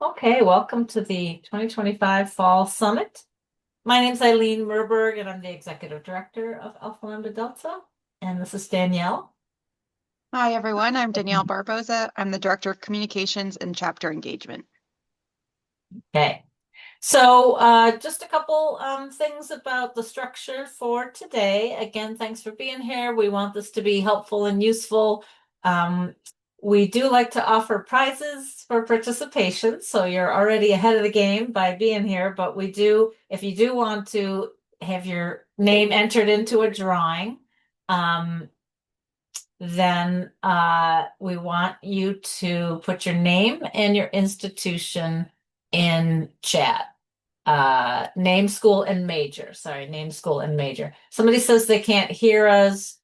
Okay, welcome to the 2025 Fall Summit. My name's Eileen Merberg, and I'm the Executive Director of Alpha Lambda Delta. And this is Danielle. Hi, everyone. I'm Danielle Barboza. I'm the Director of Communications and Chapter Engagement. Okay, so just a couple things about the structure for today. Again, thanks for being here. We want this to be helpful and useful. We do like to offer prizes for participation, so you're already ahead of the game by being here, but we do, if you do want to have your name entered into a drawing, then we want you to put your name and your institution in chat. Name, school, and major. Sorry, name, school, and major. Somebody says they can't hear us.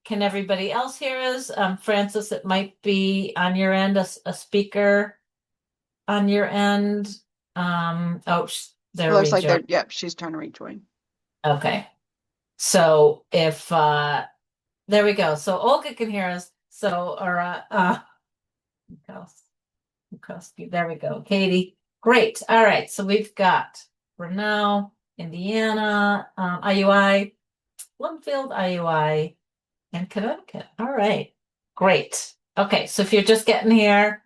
Can everybody else hear us? Francis, it might be on your end, a speaker on your end. Oh, they're Looks like rejoining. she's trying to rejoin. Okay. So if there we go. So Olga can hear us. So or Mikowski, there we go. Katie. Great. All right. So we've got Brunel, Indiana, IUI, Bloomfield, IUI, and Connecticut. All right. Great. Okay. So if you're just getting here,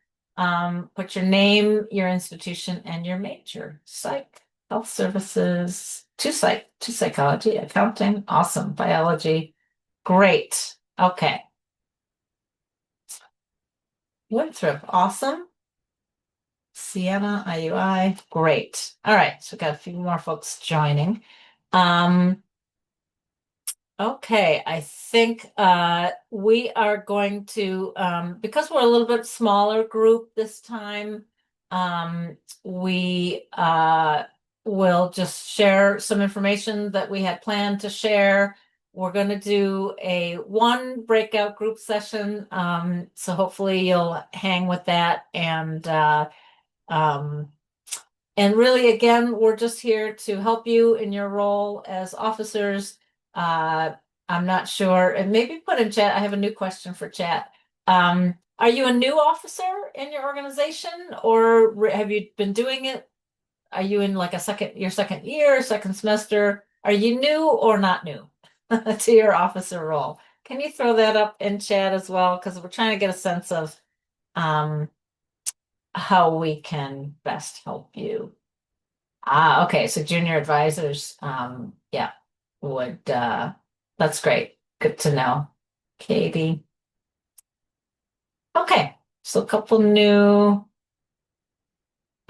put your name, your institution, and your major. Psych, health services, to psychology, accounting, awesome, biology. Great. Okay. Winthrop, awesome. Sienna, IUI, great. All right, so we've got a few more folks joining. Okay, I think we are going to, because we're a little bit smaller group this time, we will just share some information that we had planned to share. We're going to do one breakout group session, so hopefully you'll hang with that and really, again, we're just here to help you in your role as officers. I'm not sure, and maybe put in chat. I have a new question for chat. Are you a new officer in your organization, or have you been doing it? Are you in like your second year, second semester? Are you new or not new to your officer role? Can you throw that up in chat as well? Because we're trying to get a sense of how we can best help you. Okay, so junior advisors, yeah, would that's great. Good to know. Katie. Okay, so a couple new. All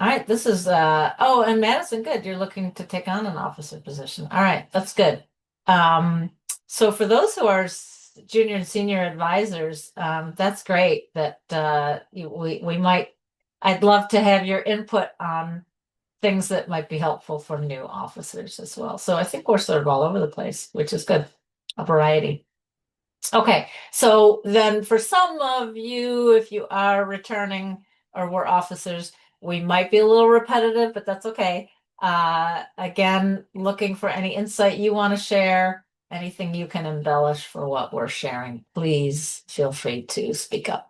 right, this is oh, and Madison, good. You're looking to take on an officer position. All right, that's good. So for those who are junior and senior advisors, that's great that we might, I'd love to have your input on things that might be helpful for new officers as well. So I think we're sort of all over the place, which is good, a variety. Okay, so then for some of you, if you are returning or were officers, we might be a little repetitive, but that's okay. Again, looking for any insight you want to share, anything you can embellish for what we're sharing, please feel free to speak up.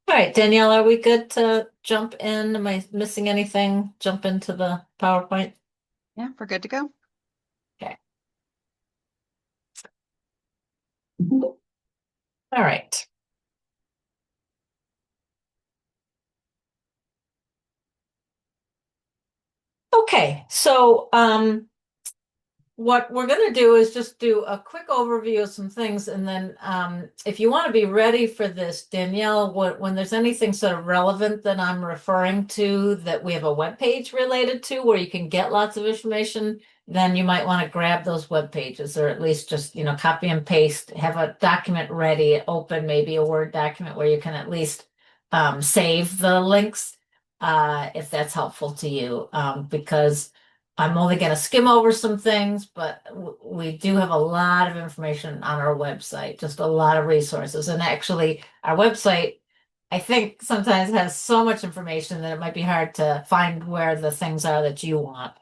All right, Danielle, are we good to jump in? Am I missing anything? Jump into the PowerPoint? Yeah, we're good to go. Okay. All right. Okay, so what we're going to do is just do a quick overview of some things, and then if you want to be ready for this, Danielle, when there's anything sort of relevant that I'm referring to that we have a web page related to where you can get lots of information, then you might want to grab those web pages, or at least just copy and paste, have a document ready, open maybe a Word document where you can at least save the links if that's helpful to you, because I'm only going to skim over some things, but we do have a lot of information on our website, just a lot of resources. And actually, our website, I think, sometimes has so much information that it might be hard to find where the things are that you want.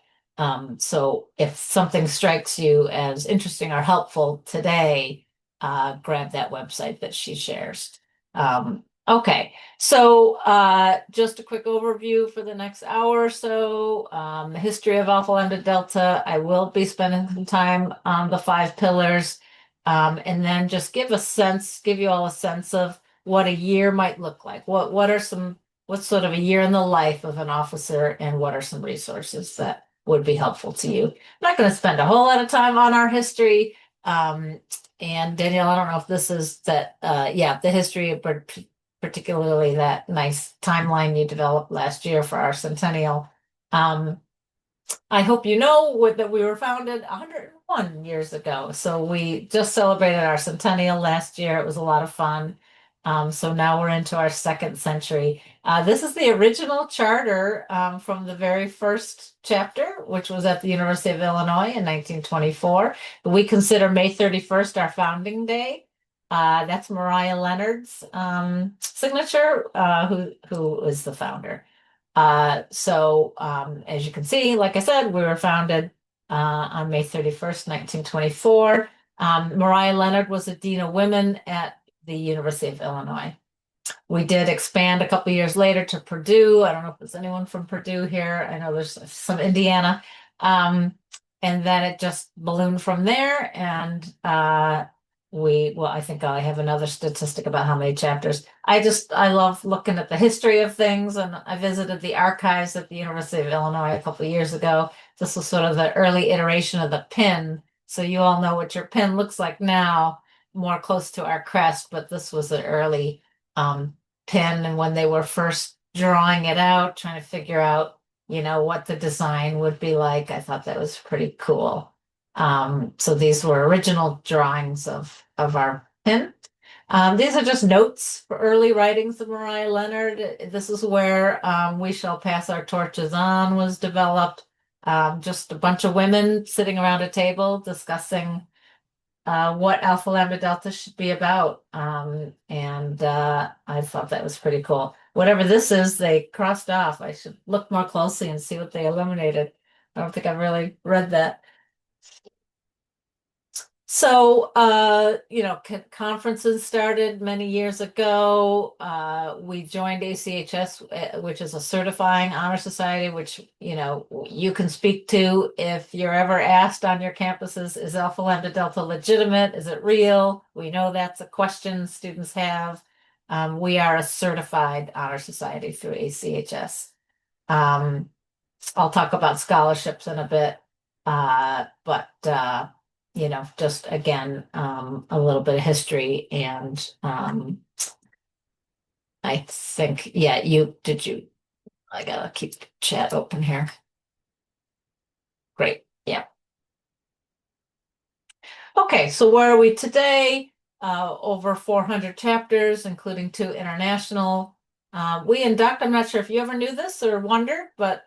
So if something strikes you as interesting or helpful today, grab that website that she shares. Okay, so just a quick overview for the next hour or so. History of Alpha Lambda Delta. I will be spending some time on the five pillars, and then just give you all a sense of what a year might look like. What's sort of a year in the life of an officer, and what are some resources that would be helpful to you. I'm not going to spend a whole lot of time on our history. And Danielle, I don't know if this is that, yeah, the history of particularly that nice timeline you developed last year for our centennial. Um, I hope you know that we were founded 101 years ago. So we just celebrated our centennial last year. It was a lot of fun. So now we're into our second century. This is the original charter from the very first chapter, which was at the University of Illinois in 1924. We consider May 31st our founding day. That's Mariah Leonard's signature, who is the founder. As you can see, like I said, we were founded on May 31st, 1924. Mariah Leonard was a dean of women at the University of Illinois. We did expand a couple years later to Purdue. I don't know if there's anyone from Purdue here. I know there's some Indiana. And then it just ballooned from there. And I think I have another statistic about how many chapters. I love looking at the history of things. And I visited the archives at the University of Illinois a couple of years ago. This was sort of the early iteration of the pin. So you all know what your pin looks like now, more close to our crest, but this was an early pin. And when they were first drawing it out, trying to figure out, what the design would be like, I thought that was pretty cool. So these were original drawings of our pin. These are just notes for early writings of Mariah Leonard. This is where We Shall Pass Our Torches On was developed. Just a bunch of women sitting around a table discussing what Alpha Lambda Delta should be about. And I thought that was pretty cool. Whatever this is, they crossed off. I should look more closely and see what they eliminated. I don't think I've really read that. So, conferences started many years ago. We joined ACHS, which is a certifying honor society, which, you can speak to if you're ever asked on your campuses, is Alpha Lambda Delta legitimate? Is it real? We know that's a question students have. We are a certified honor society through ACHS. I'll talk about scholarships in a bit, but just again, a little bit of history. And I think, yeah, I gotta keep the chat open here. Great. Yeah. Okay, so where are we today? Over 400 chapters, including 2 international. We induct, I'm not sure if you ever knew this or wondered, but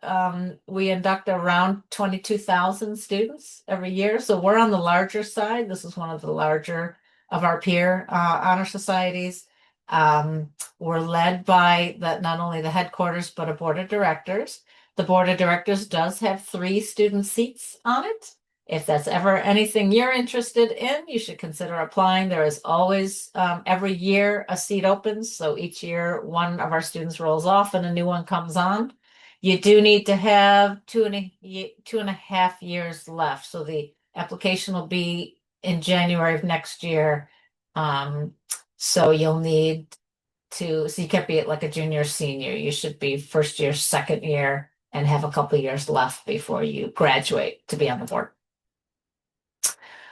we induct around 22,000 students every year. So we're on the larger side. This is one of the larger of our peer honor societies. We're led by not only the headquarters, but a board of directors. The board of directors does have 3 student seats on it. If that's ever anything you're interested in, you should consider applying. There is always, every year, a seat opens. So each year, one of our students rolls off and a new one comes on. You do need to have 2.5 years left. So the application will be in January of next year. So you'll need so you can't be like a junior, senior. You should be first year, second year, and have a couple of years left before you graduate to be on the board.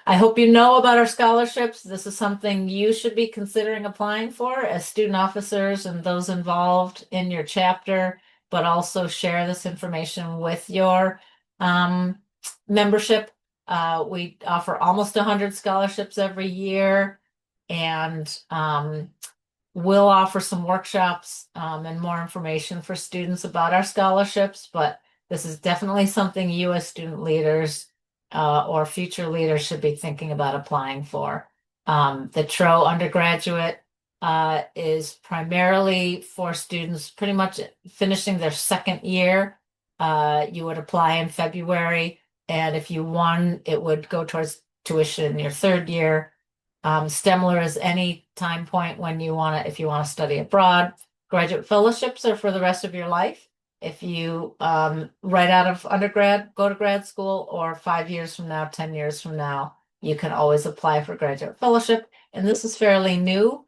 I hope you know about our scholarships. This is something you should be considering applying for as student officers and those involved in your chapter, but also share this information with your membership. We offer almost 100 scholarships every year, and we'll offer some workshops and more information for students about our scholarships, but this is definitely something you as student leaders or future leaders should be thinking about applying for. The TRO undergraduate is primarily for students pretty much finishing their second year. You would apply in February, and if you won, it would go towards tuition in your third year. STEMLR is any time point when you want to, if you want to study abroad. Graduate fellowships are for the rest of your life. If you right out of undergrad, go to grad school, or 5 years from now, 10 years from now, you can always apply for graduate fellowship. And this is fairly new.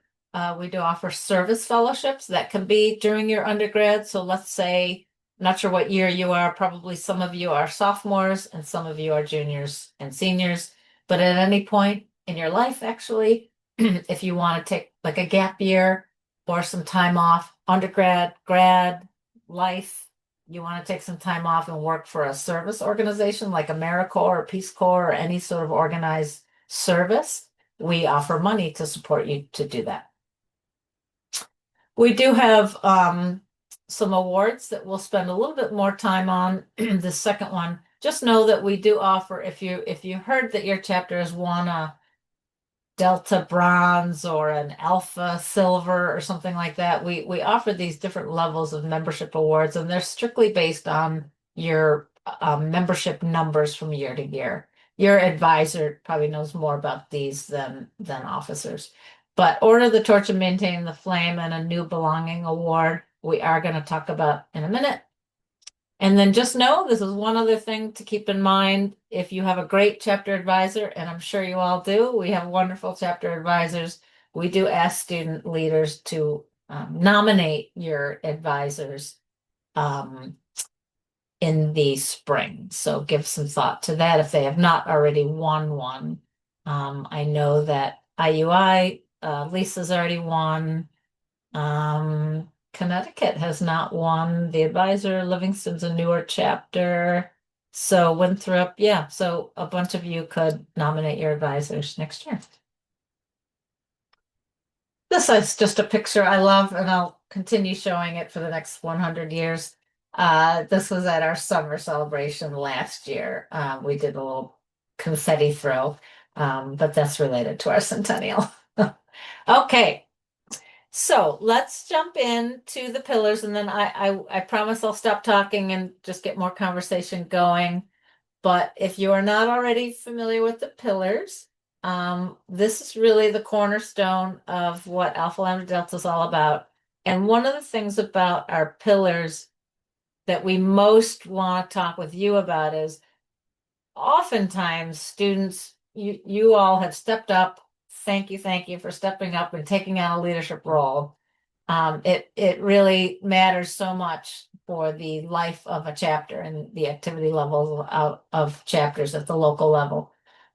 We do offer service fellowships that can be during your undergrad. So let's say, not sure what year you are, probably some of you are sophomores and some of you are juniors and seniors. But at any point in your life, actually, if you want to take like a gap year or some time off, undergrad, grad, life, you want to take some time off and work for a service organization like AmeriCorps or Peace Corps or any sort of organized service, we offer money to support you to do that. We do have some awards that we'll spend a little bit more time on. The second one, just know that we do offer, if you heard that your chapter has won a Delta Bronze or an Alpha Silver or something like that, we offer these different levels of membership awards, and they're strictly based on your membership numbers from year to year. Your advisor probably knows more about these than officers. But Order the Torch and Maintain the Flame and a New Belonging Award, we are going to talk about in a minute. And then just know, this is one other thing to keep in mind. If you have a great chapter advisor, and I'm sure you all do, we have wonderful chapter advisors. We do ask student leaders to nominate your advisors in the spring. So give some thought to that if they have not already won one. I know that IUI, Lisa's already won. Connecticut has not won the advisor. Livingston's a newer chapter. So Winthrop, yeah. So a bunch of you could nominate your advisors next year. This is just a picture I love, and I'll continue showing it for the next 100 years. This was at our summer celebration last year. We did a little confetti throw, but that's related to our centennial. Okay. So let's jump into the pillars, and then I promise I'll stop talking and just get more conversation going. But if you are not already familiar with the pillars, this is really the cornerstone of what Alpha Lambda Delta is all about. And one of the things about our pillars that we most want to talk with you about is oftentimes students, you all have stepped up. Thank you for stepping up and taking on a leadership role. It really matters so much for the life of a chapter and the activity levels of chapters at the local level.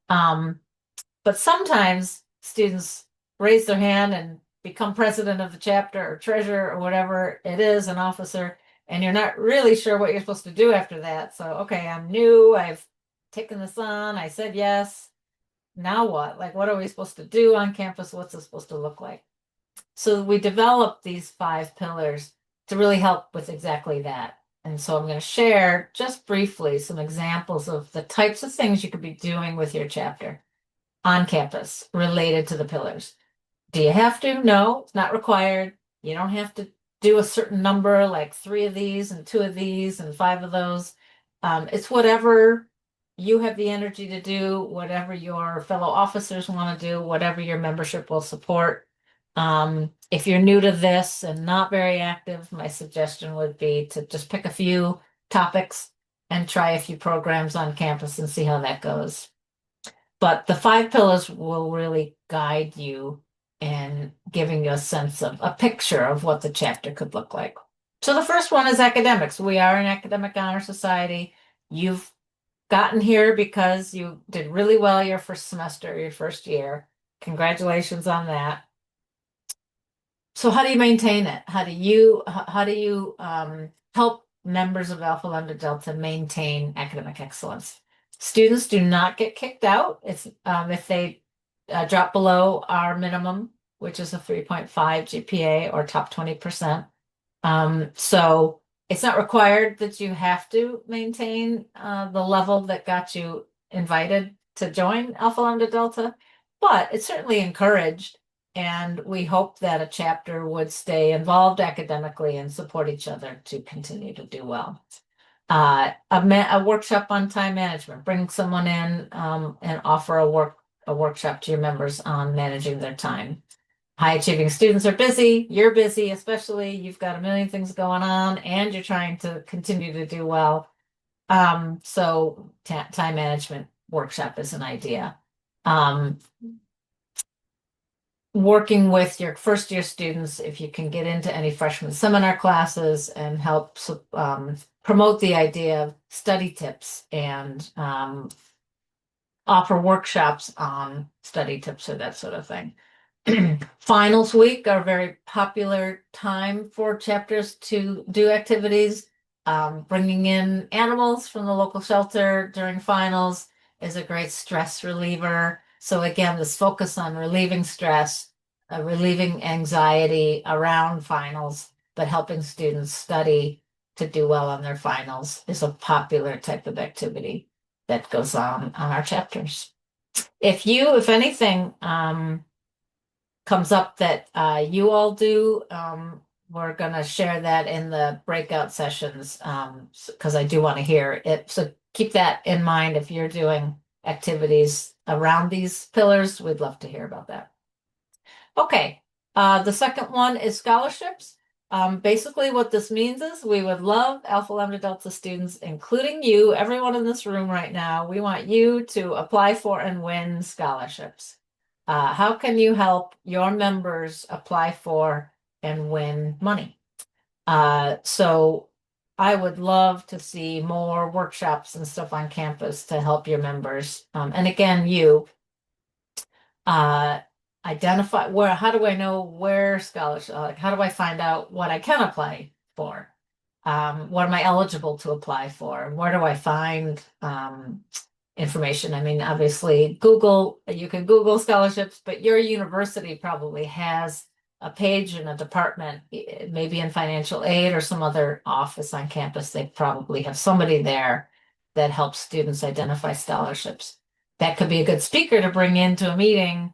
But sometimes students raise their hand and become president of the chapter or treasurer or whatever it is, an officer, and you're not really sure what you're supposed to do after that. So, okay, I'm new, I've taken this on, I said yes. Now what? Like, what are we supposed to do on campus? What's it supposed to look like? So we developed these 5 pillars to really help with exactly that. And so I'm going to share just briefly some examples of the types of things you could be doing with your chapter on campus related to the pillars. Do you have to? No, it's not required. You don't have to do a certain number, like 3 of these and 2 of these and 5 of those. It's whatever you have the energy to do, whatever your fellow officers want to do, whatever your membership will support. If you're new to this and not very active, my suggestion would be to just pick a few topics and try a few programs on campus and see how that goes. But the 5 pillars will really guide you in giving you a sense of a picture of what the chapter could look like. So the first one is academics. We are an academic honor society. You've gotten here because you did really well your first semester, your first year. Congratulations on that. So how do you maintain it? How do you help members of Alpha Lambda Delta maintain academic excellence? Students do not get kicked out. It's if they drop below our minimum, which is a 3.5 GPA or top 20%. So it's not required that you have to maintain the level that got you invited to join Alpha Lambda Delta, but it's certainly encouraged. And we hope that a chapter would stay involved academically and support each other to continue to do well. A workshop on time management, bring someone in and offer a a workshop to your members on managing their time. High achieving students are busy, you're busy, especially you've got a million things going on and you're trying to continue to do well. So time management workshop is an idea. Working with your first year students, if you can get into any freshman seminar classes and help promote the idea of study tips and offer workshops on study tips or that sort of thing. Finals week are a very popular time for chapters to do activities. Bringing in animals from the local shelter during finals is a great stress reliever. So again, this focus on relieving stress, relieving anxiety around finals, but helping students study to do well on their finals is a popular type of activity that goes on our chapters. If anything, comes up that you all do, we're going to share that in the breakout sessions because I do want to hear it. So keep that in mind if you're doing activities around these pillars. We'd love to hear about that. Okay, the second one is scholarships. Basically what this means is we would love Alpha Lambda Delta students, including you, everyone in this room right now, we want you to apply for and win scholarships. How can you help your members apply for and win money? So I would love to see more workshops and stuff on campus to help your members. And again, you identify how do I know where scholarship, like how do I find out what I can apply for? What am I eligible to apply for? Where do I find information? I mean, obviously you can Google scholarships, but your university probably has a page in a department, maybe in financial aid or some other office on campus. They probably have somebody there that helps students identify scholarships. That could be a good speaker to bring into a meeting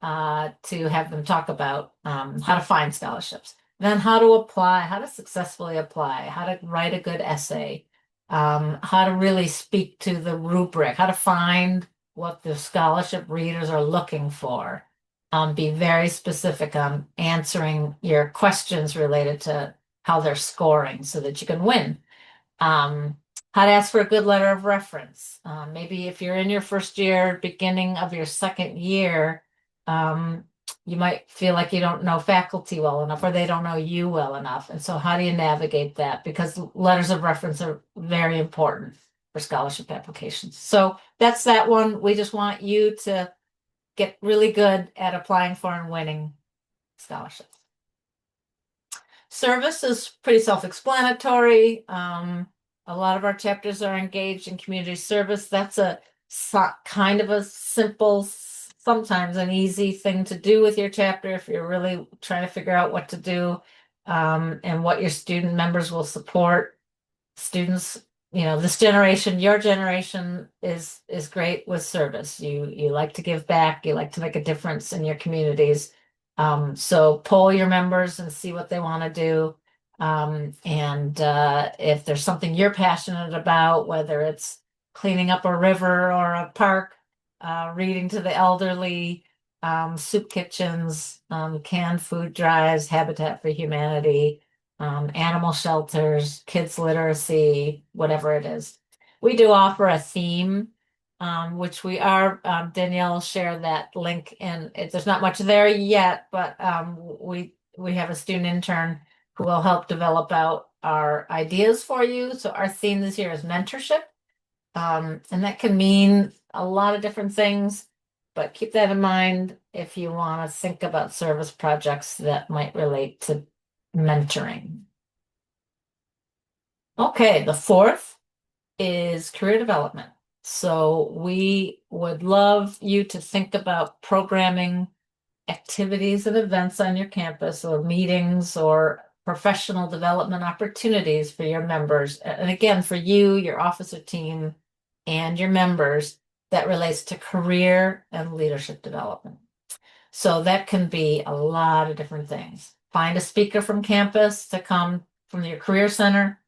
to have them talk about how to find scholarships. Then how to apply, how to successfully apply, how to write a good essay, how to really speak to the rubric, how to find what the scholarship readers are looking for. Be very specific on answering your questions related to how they're scoring so that you can win. How to ask for a good letter of reference. Maybe if you're in your first year, beginning of your second year, you might feel like you don't know faculty well enough or they don't know you well enough. And so how do you navigate that? Because letters of reference are very important for scholarship applications. So that's that one. We just want you to get really good at applying for and winning scholarships. Service is pretty self-explanatory. A lot of our chapters are engaged in community service. That's a kind of a simple, sometimes an easy thing to do with your chapter if you're really trying to figure out what to do and what your student members will support. Students, this generation, your generation is great with service. You like to give back, you like to make a difference in your communities. So poll your members and see what they want to do. And if there's something you're passionate about, whether it's cleaning up a river or a park, reading to the elderly, soup kitchens, canned food drives, Habitat for Humanity, animal shelters, kids literacy, whatever it is. We do offer a theme, which we are, Danielle will share that link and there's not much there yet, but we have a student intern who will help develop out our ideas for you. So our theme this year is mentorship. And that can mean a lot of different things, but keep that in mind if you want to think about service projects that might relate to mentoring. Okay, the fourth is career development. So we would love you to think about programming activities and events on your campus or meetings or professional development opportunities for your members. And again, for you, your officer team, and your members that relates to career and leadership development. So that can be a lot of different things. Find a speaker from campus to come from your career center,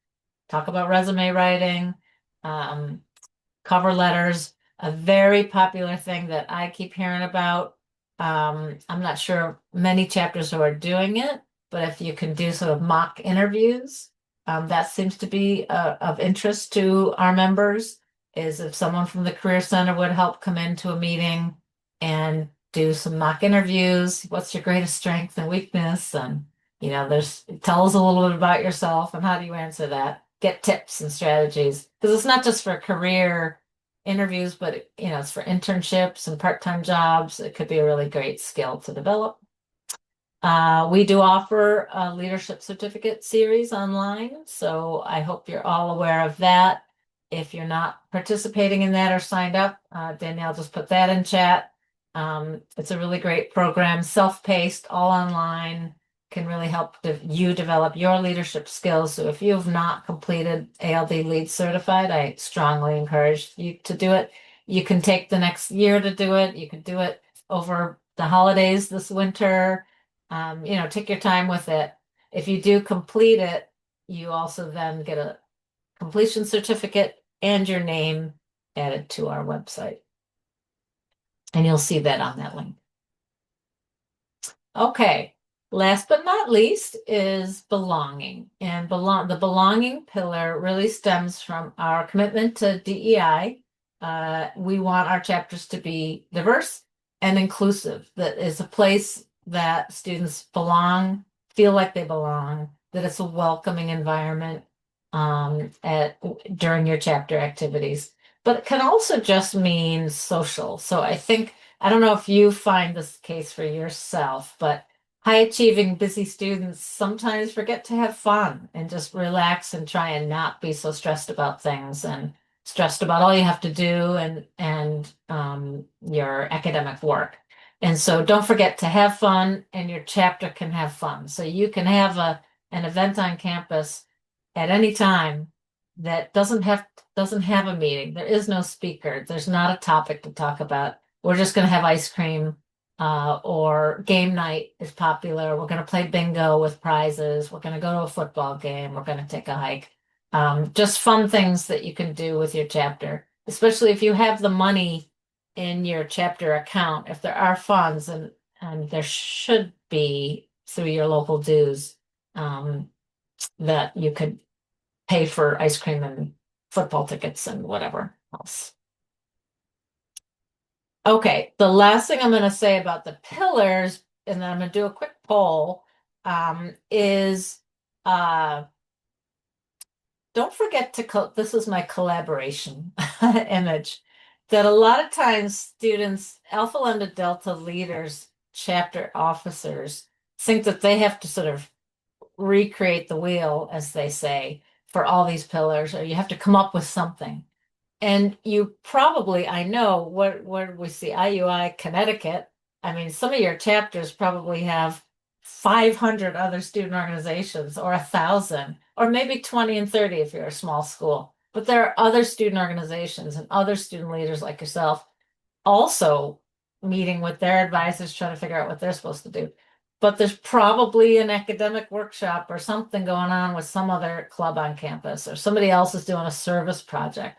talk about resume writing, cover letters. a very popular thing that I keep hearing about. I'm not sure many chapters who are doing it, but if you can do sort of mock interviews, that seems to be of interest to our members, is if someone from the Career Center would help come into a meeting and do some mock interviews. What's your greatest strength and weakness? And, tell us a little bit about yourself and how do you answer that? Get tips and strategies. Because it's not just for career interviews, but it's for internships and part-time jobs. It could be a really great skill to develop. We do offer a leadership certificate series online, so I hope you're all aware of that. If you're not participating in that or signed up, Danielle just put that in chat. It's a really great program, self-paced, all online, can really help you develop your leadership skills. So if you have not completed ALD Lead Certified, I strongly encourage you to do it. You can take the next year to do it. You can do it over the holidays this winter. Take your time with it. If you do complete it, you also then get a completion certificate and your name added to our website. And you'll see that on that link. Okay, last but not least is belonging. And the belonging pillar really stems from our commitment to DEI. We want our chapters to be diverse and inclusive. That is a place that students belong, feel like they belong, that it's a welcoming environment during your chapter activities. But it can also just mean social. So I don't know if you find this case for yourself, but high achieving, busy students sometimes forget to have fun and just relax and try and not be so stressed about things and stressed about all you have to do and your academic work. And so don't forget to have fun, and your chapter can have fun. So you can have an event on campus at any time that doesn't have a meeting. There is no speaker. There's not a topic to talk about. We're just going to have ice cream, or game night is popular. We're going to play bingo with prizes. We're going to go to a football game. We're going to take a hike. Just fun things that you can do with your chapter, especially if you have the money in your chapter account. If there are funds, and there should be through your local dues, that you could pay for ice cream and football tickets and whatever else. Okay, the last thing I'm going to say about the pillars, and then I'm going to do a quick poll, is don't forget this is my collaboration image, that a lot of times students, Alpha Lambda Delta leaders, chapter officers, think that they have to sort of recreate the wheel, as they say, for all these pillars, or you have to come up with something. And you probably, I know, where we see IUI Connecticut. I mean, some of your chapters probably have 500 other student organizations, or 1,000, or maybe 20 and 30 if you're a small school. But there are other student organizations and other student leaders like yourself also meeting with their advisors, trying to figure out what they're supposed to do. But there's probably an academic workshop or something going on with some other club on campus, or somebody else is doing a service project.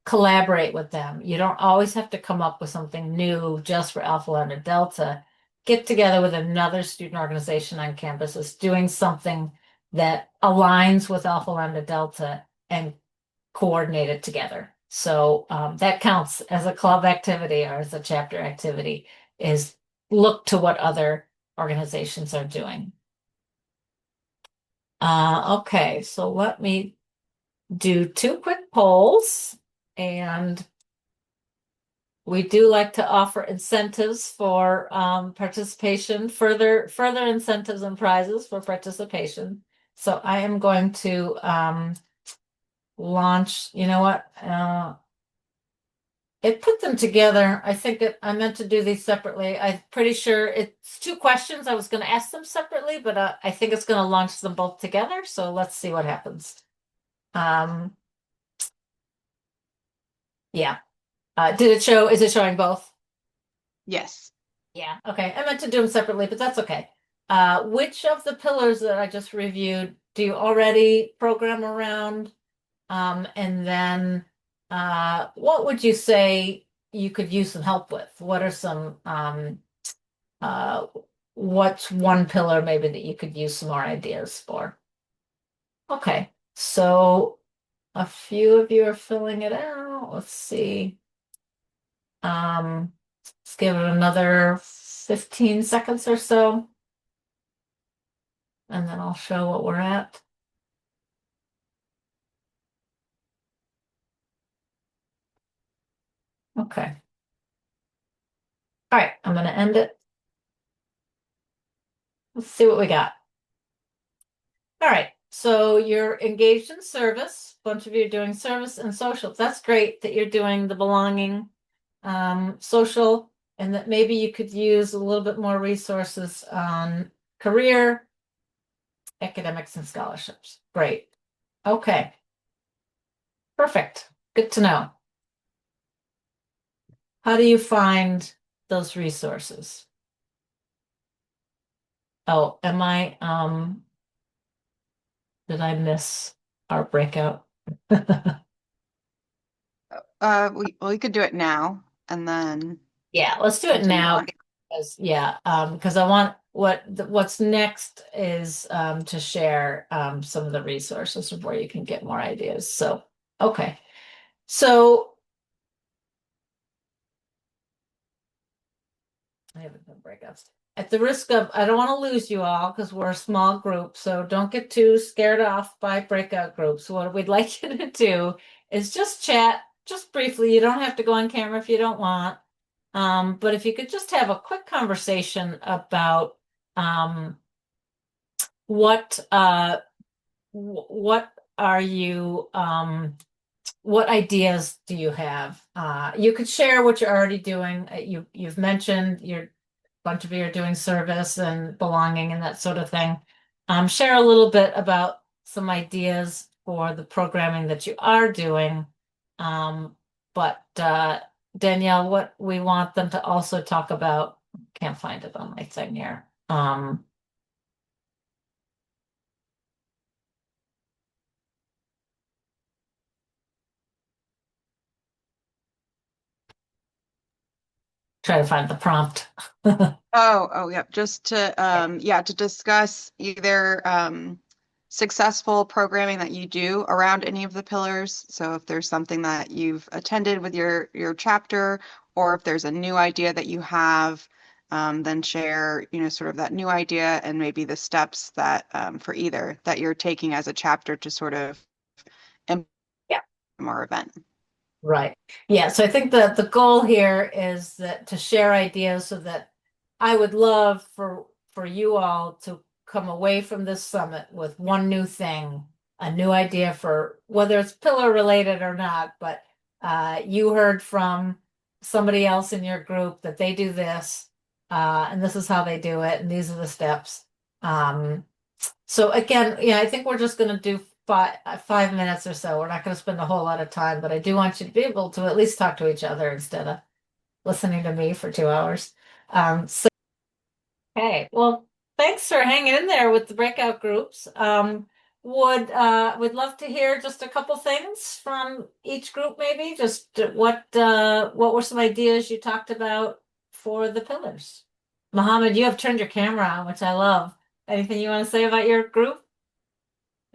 Collaborate with them. You don't always have to come up with something new just for Alpha Lambda Delta. Get together with another student organization on campus that's doing something that aligns with Alpha Lambda Delta and coordinate it together. So that counts as a club activity or as a chapter activity, is look to what other organizations are doing. Okay, so let me do 2 quick polls. And we do like to offer incentives for participation, further incentives and prizes for participation. So I am going to launch, you know what? It put them together. I meant to do these separately. I'm pretty sure it's 2 questions. I was going to ask them separately, but I think it's going to launch them both together. So let's see what happens. Yeah. Is it showing both? Yes. Yeah, okay. I meant to do them separately, but that's okay. Which of the pillars that I just reviewed do you already program around? And then what would you say you could use some help with? What are some what's one pillar maybe that you could use some more ideas for? Okay, so a few of you are filling it out. Let's see. Let's give it another 15 seconds or so, and then I'll show what we're at. Okay. All right, I'm going to end it. Let's see what we got. All right, so you're engaged in service. A bunch of you are doing service and social. That's great that you're doing the belonging, social, and that maybe you could use a little bit more resources on career, academics, and scholarships. Great. Okay. Perfect. Good to know. How do you find those resources? Oh, did I miss our breakout? We could do it now and then Yeah, let's do it continue now on. because I want what's next is to share some of the resources of where you can get more ideas. So, okay. So I haven't done breakouts. At the risk of, I don't want to lose you all because we're a small group, so don't get too scared off by breakout groups. What we'd like you to do is just chat, just briefly. You don't have to go on camera if you don't want. But if you could just have a quick conversation about what what are you what ideas do you have? You could share what you're already doing. You've mentioned your bunch of you are doing service and belonging and that sort of thing. Share a little bit about some ideas for the programming that you are doing. But Danielle, what we want them to also talk about, can't find it on my thing here. Try to find the prompt. Yeah, just to to discuss either successful programming that you do around any of the pillars. So if there's something that you've attended with your chapter, or if there's a new idea that you have, then share, sort of that new idea and maybe the steps that for either that you're taking as a chapter to sort of implement Yeah. more event. Right. Yeah. So I think that the goal here is that to share ideas so that I would love for you all to come away from this summit with one new thing, a new idea for whether it's pillar related or not, but you heard from somebody else in your group that they do this, and this is how they do it, and these are the steps. So again, yeah, I think we're just going to do 5 minutes or so. We're not going to spend a whole lot of time, but I do want you to be able to at least talk to each other instead of listening to me for 2 hours. So, okay, well, thanks for hanging in there with the breakout groups. Would love to hear just a couple things from each group, maybe just what were some ideas you talked about for the pillars? Mohammed, you have turned your camera on, which I love. Anything you want to say about your group?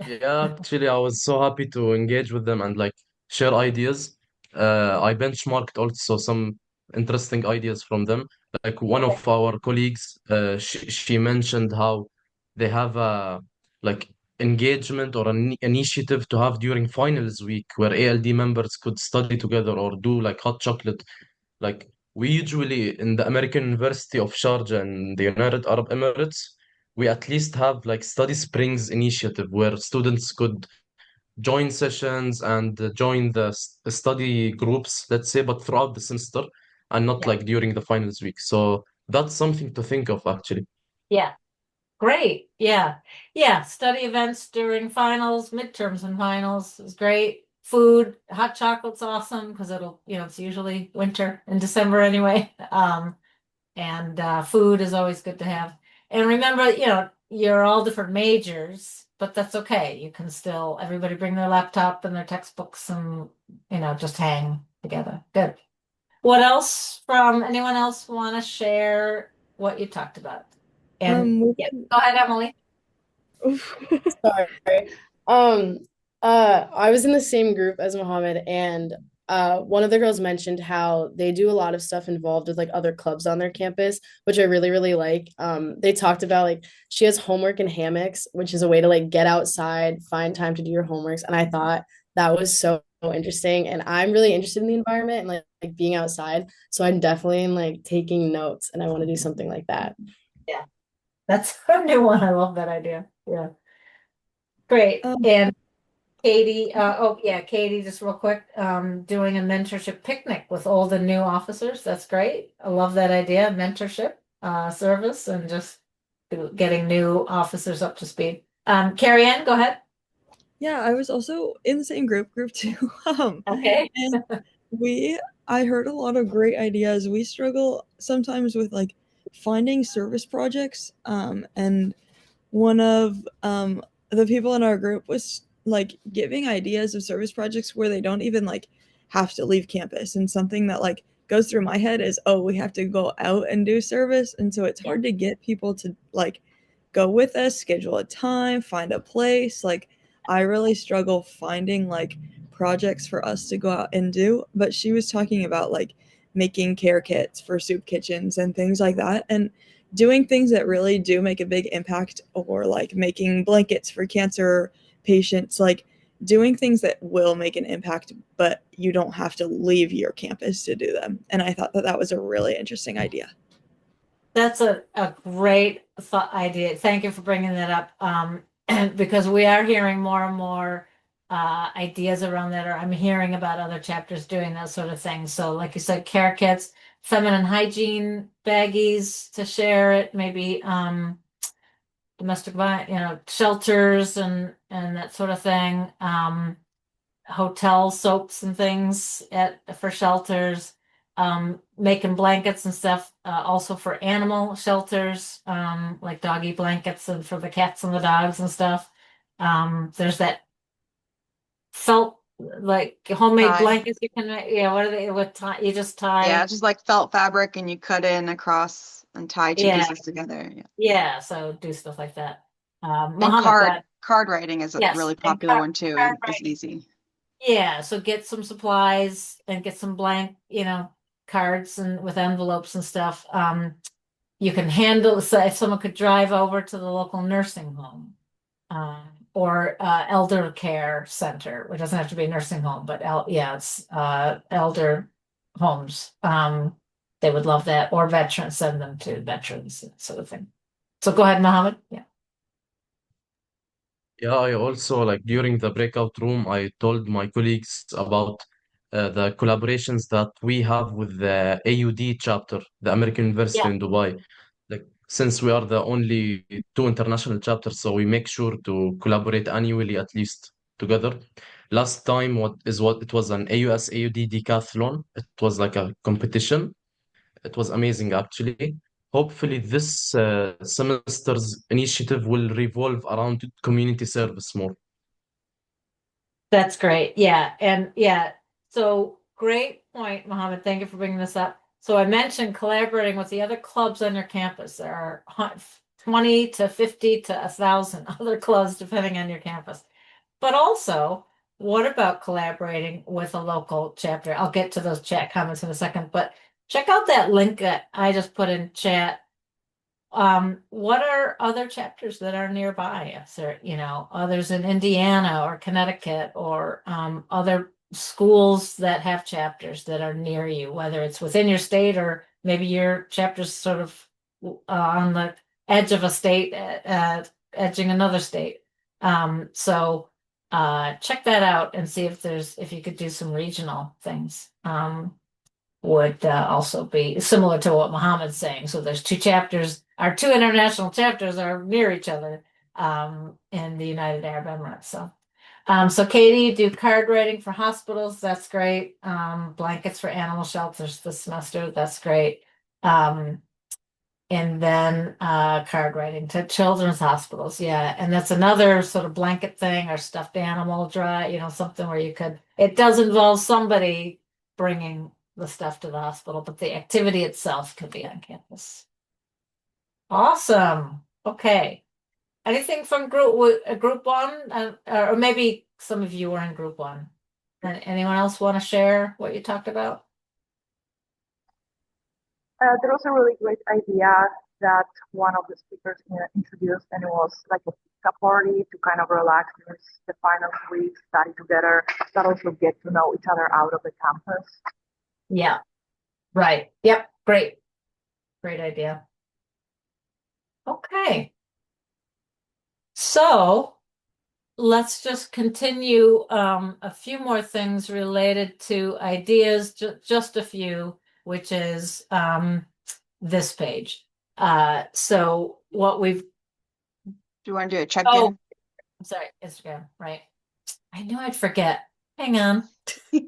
Yeah, actually, I was so happy to engage with them and like share ideas. I benchmarked also some interesting ideas from them. Like one Okay. of our colleagues, she mentioned how they have a like engagement or an initiative to have during finals week where ALD members could study together or do like hot chocolate. Like we usually in the American University of Sharjah in the United Arab Emirates, we at least have like study springs initiative where students could join sessions and join the study groups, let's say, but throughout the semester and not Yeah. like during the finals week. So that's something to think of actually. Yeah. Great. Yeah. Yeah. Study events during finals, midterms and finals is great. Food, hot chocolate's awesome because it's usually winter in December anyway. And food is always good to have. And remember, you're all different majors, but that's okay. You can still, everybody bring their laptop and their textbooks and, just hang together. Good. What else from anyone else want to share what you talked about? And We yeah, can, go ahead, Emily. sorry. Um, I was in the same group as Mohammed, and one of the girls mentioned how they do a lot of stuff involved with like other clubs on their campus, which I really, really like. They talked about like she has homework in hammocks, which is a way to like get outside, find time to do your homeworks, and I thought that was so interesting. And I'm really interested in the environment and like being outside, so I'm definitely like taking notes, and I want to do something like that. Yeah, that's a new one. I love that idea. Yeah, great. Um, And Katie, oh yeah, Katie, just real quick, doing a mentorship picnic with old and new officers. That's great. I love that idea, mentorship, service, and just getting new officers up to speed. Carrie Ann, go ahead. Yeah, I was also in the same group two. Okay. And we I heard a lot of great ideas. We struggle sometimes with like finding service projects. And one of the people in our group was like giving ideas of service projects where they don't even like have to leave campus. And something that like goes through my head is, oh, we have to go out and do service. And so it's hard to get people to like go with us, schedule a time, find a place. Like I really struggle finding like projects for us to go out and do. But she was talking about like making care kits for soup kitchens and things like that. And doing things that really do make a big impact, or like making blankets for cancer patients, like doing things that will make an impact, but you don't have to leave your campus to do them. And I thought that that was a really interesting idea. That's a great thought idea. Thank you for bringing that up. Because we are hearing more and more ideas around that, or I'm hearing about other chapters doing that sort of thing. So, like you said, care kits, feminine hygiene baggies to share it, maybe domestic violence, shelters and that sort of thing. Hotel soaps and things for shelters, making blankets and stuff, also for animal shelters, like doggy blankets and for the cats and the dogs and stuff. There's that felt like homemade Tie. blankets you can make. Yeah, what are they? What tie? You just Yeah, tie. just like felt fabric and you cut in across and tie two Yeah, pieces together. Yeah. yeah. So do stuff like that. And Mohammed, go ahead. card writing is a Yes, really and popular one too, card and is writing. easy. Yeah, so get some supplies and get some blank, cards and with envelopes and stuff. You can handle, so if someone could drive over to the local nursing home, or elder care center, which doesn't have to be a nursing home, but yeah, it's elder homes. They would love that, or veterans, send them to veterans, sort of thing. So go ahead, Mohammed. Yeah. Yeah, I also like during the breakout room, I told my colleagues about the collaborations that we have with the AUD chapter, the American University Yeah. in Dubai. Like since we are the only two international chapters, so we make sure to collaborate annually at least together. Last time, what it was an AUS AUD decathlon. It was like a competition. It was amazing, actually. Hopefully, this semester's initiative will revolve around community service more. That's great. Yeah. And yeah. So great point, Mohammed. Thank you for bringing this up. So I mentioned collaborating with the other clubs on your campus. There are 20 to 50 to 1,000 other clubs depending on your campus. But also, what about collaborating with a local chapter? I'll get to those chat comments in a second, but check out that link that I just put in chat. What are other chapters that are nearby? If there, others in Indiana or Connecticut, or other schools that have chapters that are near you, whether it's within your state or maybe your chapter's sort of on the edge of a state, edging another state. So check that out and see if you could do some regional things. Would also be similar to what Muhammad's saying. So there's two chapters, our two international chapters are near each other in the United Arab Emirates. So Katie, you do card writing for hospitals. That's great. Blankets for animal shelters this semester. That's great. And then card writing to children's hospitals. Yeah. And that's another sort of blanket thing, or stuffed animal dry, something where it does involve somebody bringing the stuff to the hospital, but the activity itself could be on campus. Awesome. Okay. Anything from group one, or maybe some of you were in group one. Anyone else want to share what you talked about? There was a really great idea that one of the speakers introduced, and it was like a pizza party to kind of relax during the final week, study together, but also get to know each other out of the campus. Yeah. Right. Yep. Great. Great idea. Okay. So let's just continue a few more things related to ideas, just a few, which is this page. So what we've Do you want to do a oh, check-in? I'm sorry, Instagram, right? I knew I'd forget. Hang on. Okay.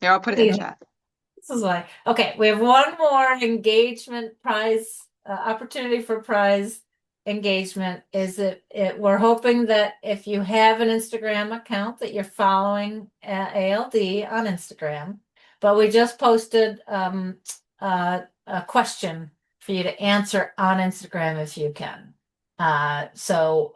Here, I'll put it in Yeah. chat. This is why. Okay, we have one more engagement prize opportunity for prize engagement. Is we're hoping that if you have an Instagram account that you're following ALD on Instagram, but we just posted a question for you to answer on Instagram if you can. So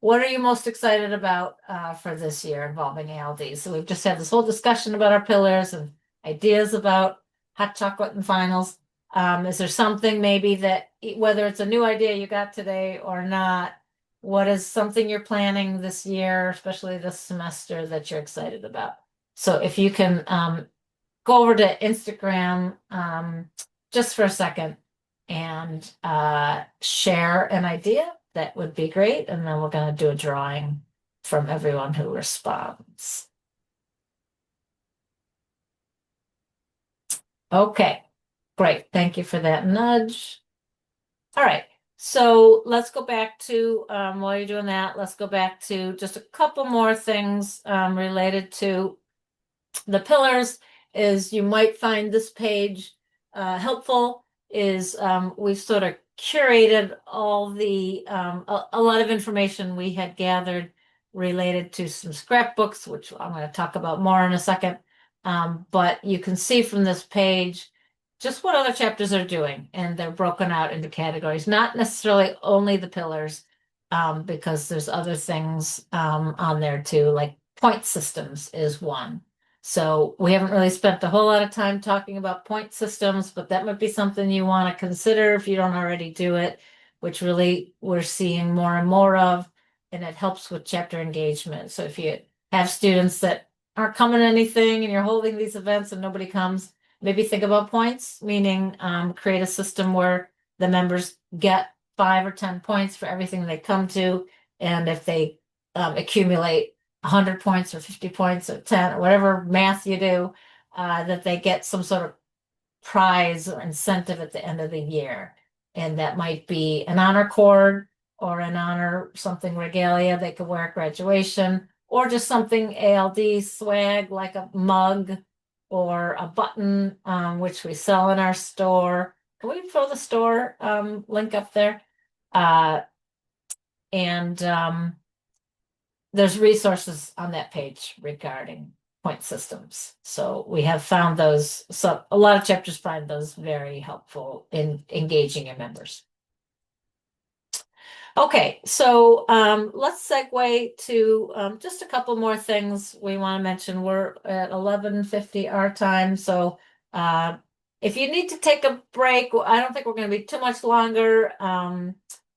what are you most excited about for this year involving ALD? So we've just had this whole discussion about our pillars and ideas about hot chocolate and finals. Is there something maybe that, whether it's a new idea you got today or not, what is something you're planning this year, especially this semester, that you're excited about? So if you can go over to Instagram just for a second and share an idea, that would be great. And then we're going to do a drawing from everyone who responds. Okay, great. Thank you for that nudge. All right, so let's go back to, while you're doing that, let's go back to just a couple more things related to the pillars. Is you might find this page helpful, is we've sort of curated all the, a lot of information we had gathered related to some scrapbooks, which I'm going to talk about more in a second. But you can see from this page just what other chapters are doing, and they're broken out into categories, not necessarily only the pillars, because there's other things on there too, like point systems is one. So we haven't really spent a whole lot of time talking about point systems, but that might be something you want to consider if you don't already do it, which really we're seeing more and more of, and it helps with chapter engagement. So if you have students that aren't coming to anything and you're holding these events and nobody comes, maybe think about points, meaning create a system where the members get 5 or 10 points for everything they come to. And if they accumulate 100 points or 50 points or 10 or whatever math you do, that they get some sort of prize or incentive at the end of the year. And that might be an honor cord or an honor something regalia they could wear at graduation, or just something ALD swag like a mug or a button, which we sell in our store. Can we throw the store link up there? There's resources on that page regarding point systems. So we have found those, so a lot of chapters find those very helpful in engaging your members. Okay, so let's segue to just a couple more things we want to mention. We're at 11:50 our time, so if you need to take a break, I don't think we're going to be too much longer.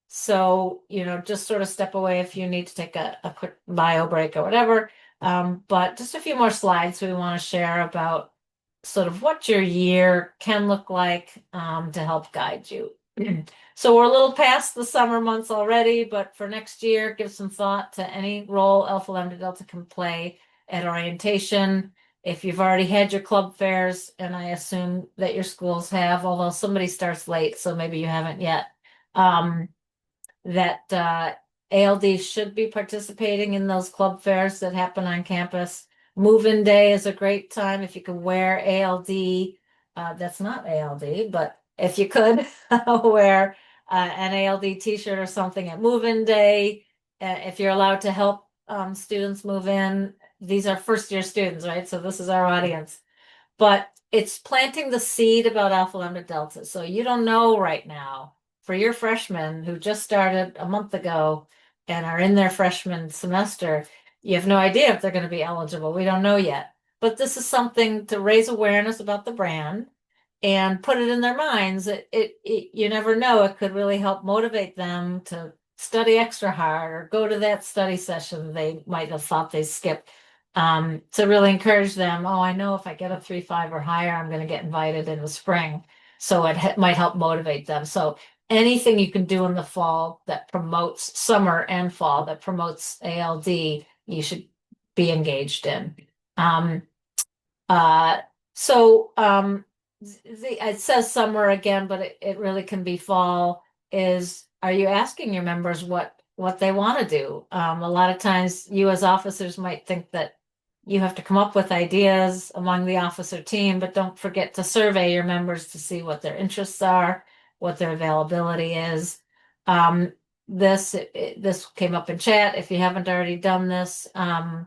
So, just sort of step away if you need to take a quick bio break or whatever. But just a few more slides we want to share about sort of what your year can look like to help guide you. So we're a little past the summer months already, but for next year, give some thought to any role Alpha Lambda Delta can play at orientation. If you've already had your club fairs, and I assume that your schools have, although somebody starts late, so maybe you haven't yet, that ALD should be participating in those club fairs that happen on campus. Move-in day is a great time if you could wear ALD. That's not ALD, but if you could wear an ALD t-shirt or something at move-in day, if you're allowed to help students move in. These are first-year students, right? So this is our audience. but it's planting the seed about Alpha Lambda Delta. So you don't know right now for your freshmen who just started a month ago and are in their freshman semester, you have no idea if they're going to be eligible. We don't know yet. But this is something to raise awareness about the brand and put it in their minds. You never know. It could really help motivate them to study extra hard or go to that study session they might have thought they skipped. To really encourage them. Oh, I know if I get a 3.5 or higher, I'm going to get invited in the spring. So it might help motivate them. So anything you can do in the fall that promotes summer and fall that promotes ALD, you should be engaged in. It says summer again, but it really can be fall. Are you asking your members what they want to do? A lot of times you as officers might think that you have to come up with ideas among the officer team, but don't forget to survey your members to see what their interests are, what their availability is. This came up in chat. If you haven't already done this, that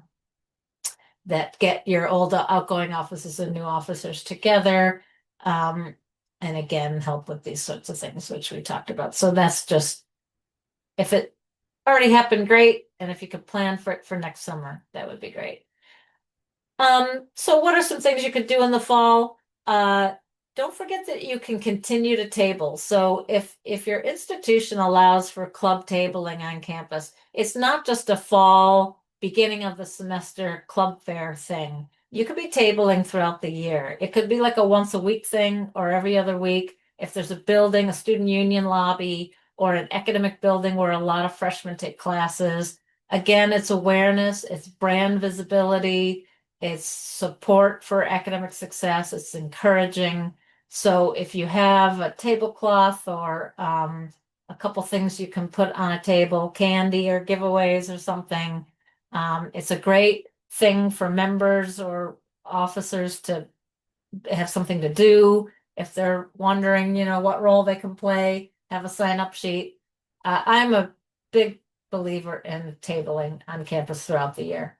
get your old outgoing officers and new officers together, and again help with these sorts of things which we talked about. So that's just, if it already happened, great, and if you could plan for it for next summer, that would be great. So what are some things you could do in the fall? Don't forget that you can continue to table. So if your institution allows for club tabling on campus, it's not just a fall beginning of the semester club fair thing. You could be tabling throughout the year. It could be like a once a week thing or every other week. If there's a building, a student union lobby, or an academic building where a lot of freshmen take classes, again, it's awareness, it's brand visibility, it's support for academic success, it's encouraging. So if you have a tablecloth or a couple things you can put on a table, candy or giveaways or something, it's a great thing for members or officers to have something to do. If they're wondering, what role they can play, have a sign-up sheet. I'm a big believer in tabling on campus throughout the year.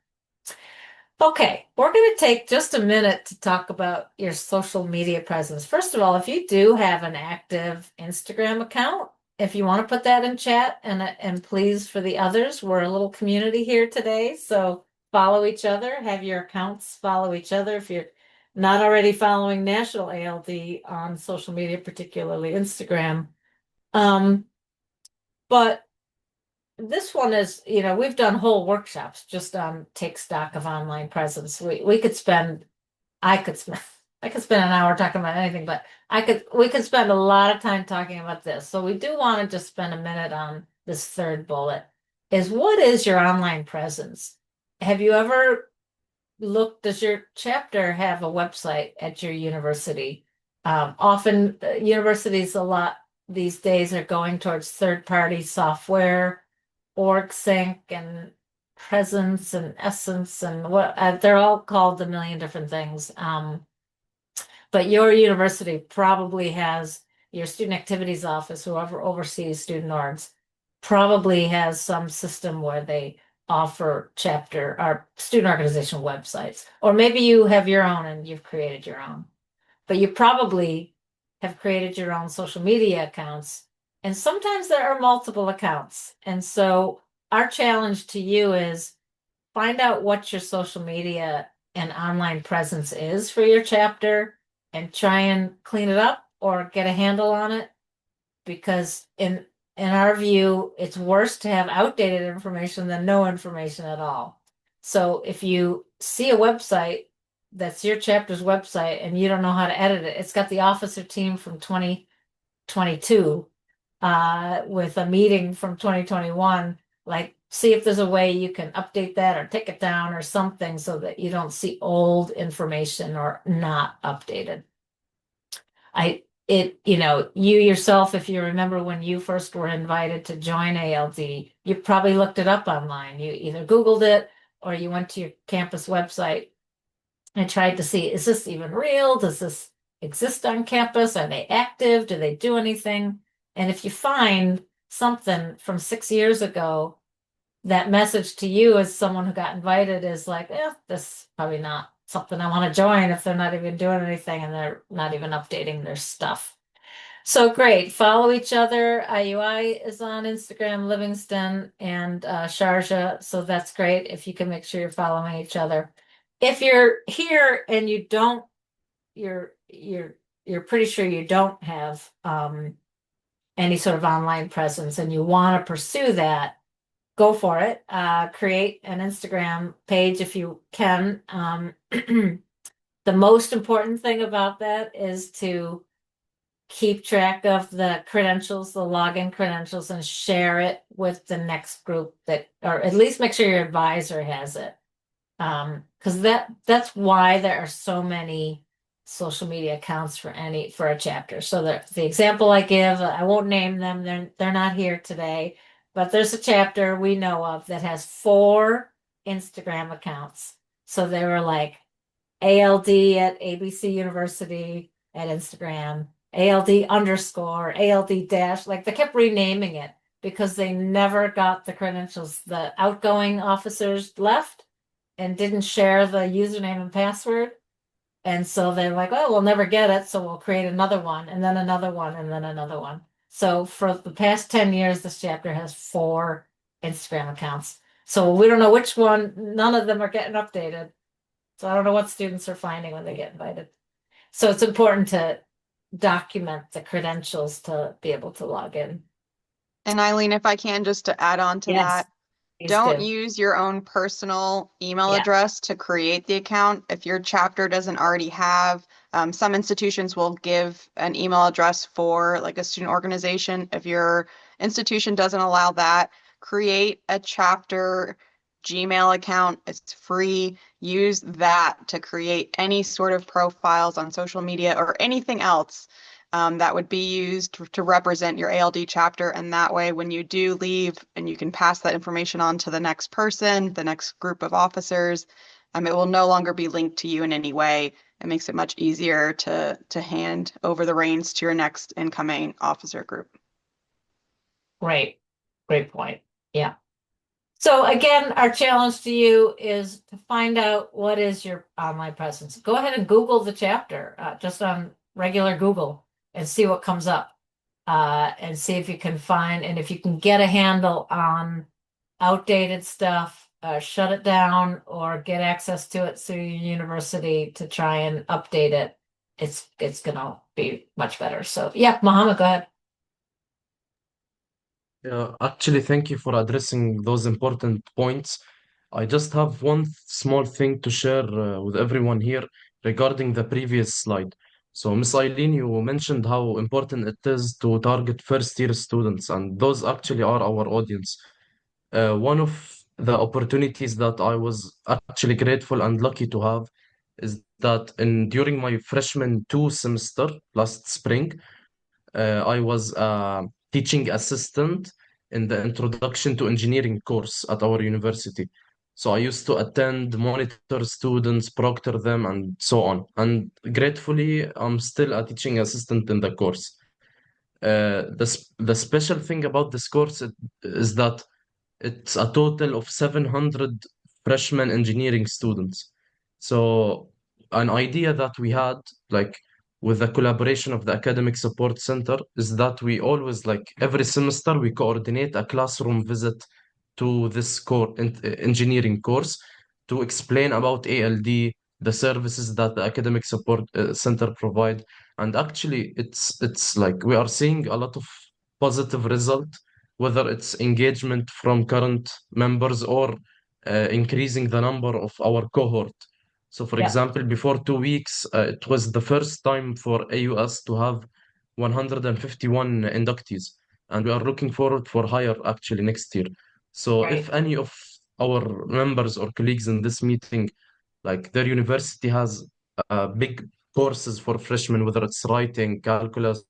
Okay, we're going to take just a minute to talk about your social media presence. First of all, if you do have an active Instagram account, if you want to put that in chat, and please, for the others, we're a little community here today, so follow each other, have your accounts follow each other. If you're not already following National ALD on social media, particularly Instagram. But this one is, we've done whole workshops just on take stock of online presence. I could spend an hour talking about anything, but we could spend a lot of time talking about this. So we do want to just spend a minute on this third bullet, is what is your online presence? Have you ever looked, does your chapter have a website at your university? Often universities a lot these days are going towards third-party software, OrgSync and Presence and Essence and what they're all called a million different things. But your university probably has, your student activities office, whoever oversees student orgs, probably has some system where they offer chapter or student organization websites. Or maybe you have your own and you've created your own. But you probably have created your own social media accounts. And sometimes there are multiple accounts. And so our challenge to you is find out what your social media and online presence is for your chapter and try and clean it up or get a handle on it. Because in our view, it's worse to have outdated information than no information at all. So if you see a website that's your chapter's website and you don't know how to edit it, it's got the officer team from 2022 with a meeting from 2021, like see if there's a way you can update that or take it down or something so that you don't see old information or not updated. You yourself, if you remember when you first were invited to join ALD, you probably looked it up online. You either Googled it or you went to your campus website and tried to see, is this even real? Does this exist on campus? Are they active? Do they do anything? And if you find something from 6 years ago, that message to you as someone who got invited is like, this is probably not something I want to join if they're not even doing anything and they're not even updating their stuff. So great. Follow each other. IUI is on Instagram, Livingston and Sharjah. So that's great if you can make sure you're following each other. If you're here and you don't, you're pretty sure you don't have any sort of online presence and you want to pursue that, go for it. Create an Instagram page if you can. The most important thing about that is to keep track of the credentials, the login credentials, and share it with the next group that, or at least make sure your advisor has it. Because that's why there are so many social media accounts for a chapter. So the example I give, I won't name them, they're not here today, but there's a chapter we know of that has 4 Instagram accounts. So they were like ALD at ABC University at Instagram, ALD underscore, ALD dash, like they kept renaming it because they never got the credentials. The outgoing officers left and didn't share the username and password. And so they're like, oh, we'll never get it. So we'll create another one and then another one and then another one. So for the past 10 years, this chapter has 4 Instagram accounts. So we don't know which one, none of them are getting updated. So I don't know what students are finding when they get invited. So it's important to document the credentials to be able to log in. And Eileen, if I can, just to add on to Yes, that, please don't do. use your own personal email Yeah. address to create the account. If your chapter doesn't already have, some institutions will give an email address for like a student organization. If your institution doesn't allow that, create a chapter Gmail account. It's free. Use that to create any sort of profiles on social media or anything else that would be used to represent your ALD chapter. And that way, when you do leave and you can pass that information on to the next person, the next group of officers, it will no longer be linked to you in any way. It makes it much easier to hand over the reins to your next incoming officer group. Great point. Yeah. So again, our challenge to you is to find out what is your online presence. Go ahead and Google the chapter, just on regular Google, and see what comes up. And see if you can find, and if you can get a handle on outdated stuff, shut it down or get access to it through your university to try and update it. It's gonna be much better. So yeah, Mohammed, go ahead. Yeah, actually, thank you for addressing those important points. I just have one small thing to share with everyone here regarding the previous slide. So, Miss Eileen, you mentioned how important it is to target first-year students, and those actually are our audience. One of the opportunities that I was actually grateful and lucky to have is that during my freshman 2 semester last spring, I was a teaching assistant in the Introduction to Engineering course at our university. So I used to attend, monitor students, proctor them, and so on. And gratefully, I'm still a teaching assistant in the course. The special thing about this course is that it's a total of 700 freshman engineering students. So an idea that we had, like with the collaboration of the Academic Support Center, is that we always, like every semester, we coordinate a classroom visit to this engineering course to explain about ALD, the services that the Academic Support Center provide. And actually, it's like we are seeing a lot of positive result, whether it's engagement from current members or increasing the number of our cohort. So, for Yeah. example, before 2 weeks, it was the first time for AUS to have 151 inductees, and we are looking forward for higher actually next year. So, if any of our members or colleagues in this meeting, like their university has big courses for freshmen, whether it's writing, calculus,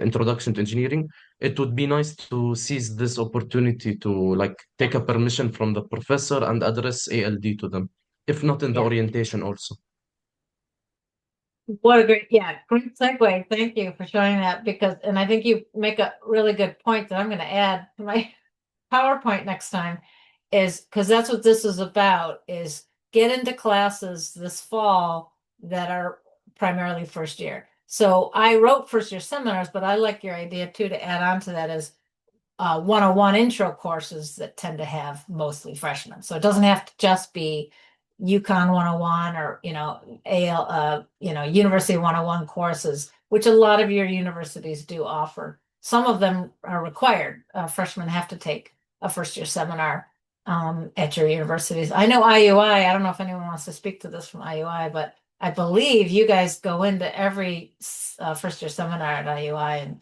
introduction to engineering, it would be nice to seize this opportunity to like take a permission from the professor and address ALD to them, if not in the Yeah. orientation also. What a great segue. Thank you for showing that and I think you make a really good point that I'm going to add to my PowerPoint next time, is because that's what this is about, is get into classes this fall that are primarily first year. So I wrote first year seminars, but I like your idea too to add on to that is 101 intro courses that tend to have mostly freshmen. So it doesn't have to just be UConn 101 or, University 101 courses, which a lot of your universities do offer. Some of them are required. Freshmen have to take a first year seminar at your universities. I know IUI, I don't know if anyone wants to speak to this from IUI, but I believe you guys go into every first year seminar at IUI and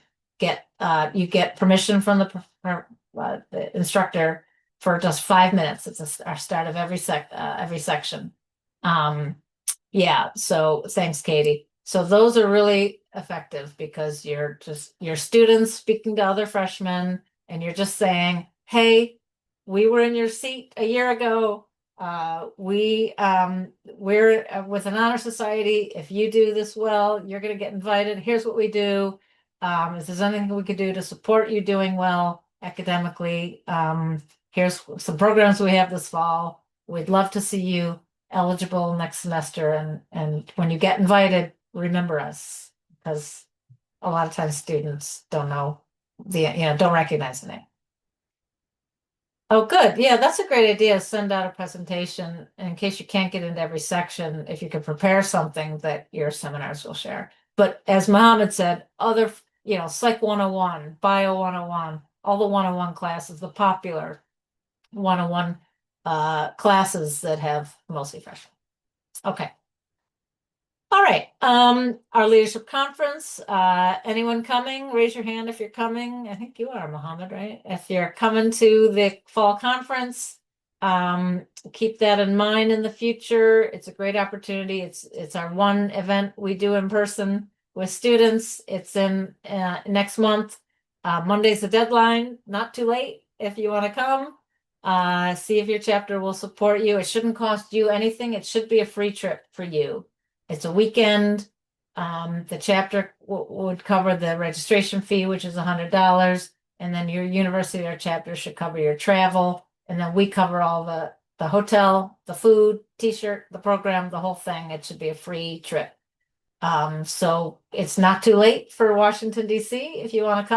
you get permission from the instructor for just 5 minutes. It's our start of every section. Yeah, so thanks, Katie. So those are really effective because you're students speaking to other freshmen and you're just saying, hey, we were in your seat a year ago. We're with an honor society. If you do this well, you're going to get invited. Here's what we do. If there's anything we could do to support you doing well academically, here's some programs we have this fall. We'd love to see you eligible next semester. And when you get invited, remember us, because a lot of times students don't know don't recognize the name. Oh, good. Yeah, that's a great idea. Send out a presentation in case you can't get into every section. If you could prepare something that your seminars will share. But as Mohammed said, other, Psych 101, Bio 101, all the 101 classes, the popular 101 classes that have mostly freshmen. Okay. All right. Our leadership conference. Anyone coming? Raise your hand if you're coming. I think you are, Mohammed, right? If you're coming to the fall conference, keep that in mind in the future. It's a great opportunity. It's our one event we do in person with students. It's in next month. Monday's the deadline. Not too late if you want to come. See if your chapter will support you. It shouldn't cost you anything. It should be a free trip for you. It's a weekend. The chapter would cover the registration fee, which is $100, and then your university or chapter should cover your travel, and then we cover all the hotel, the food, t-shirt, the program, the whole thing. It should be a free trip. So it's not too late for Washington, D.C. if you want to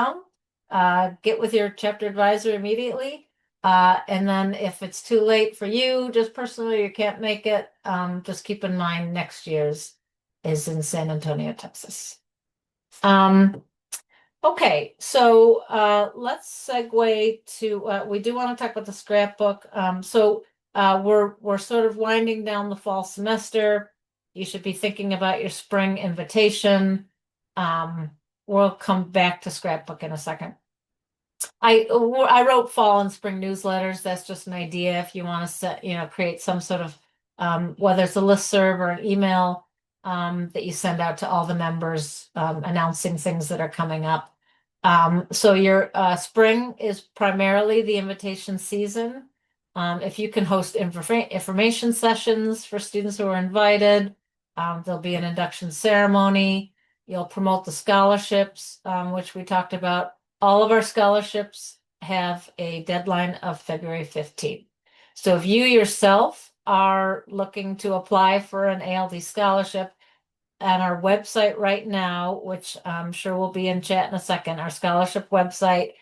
come. Get with your chapter advisor immediately. And then if it's too late for you, just personally, you can't make it, just keep in mind next year's is in San Antonio, Texas. Okay, so let's segue to, we do want to talk about the scrapbook. We're sort of winding down the fall semester. You should be thinking about your spring invitation. We'll come back to scrapbook in a second. I wrote fall and spring newsletters. That's just an idea if you want to set, create some sort of, whether it's a listserv or an email that you send out to all the members announcing things that are coming up. So your spring is primarily the invitation season. If you can host information sessions for students who are invited, there'll be an induction ceremony. You'll promote the scholarships, which we talked about. All of our scholarships have a deadline of February 15th. So if you yourself are looking to apply for an ALD scholarship, on our website right now, which I'm sure will be in chat in a second, our scholarship website,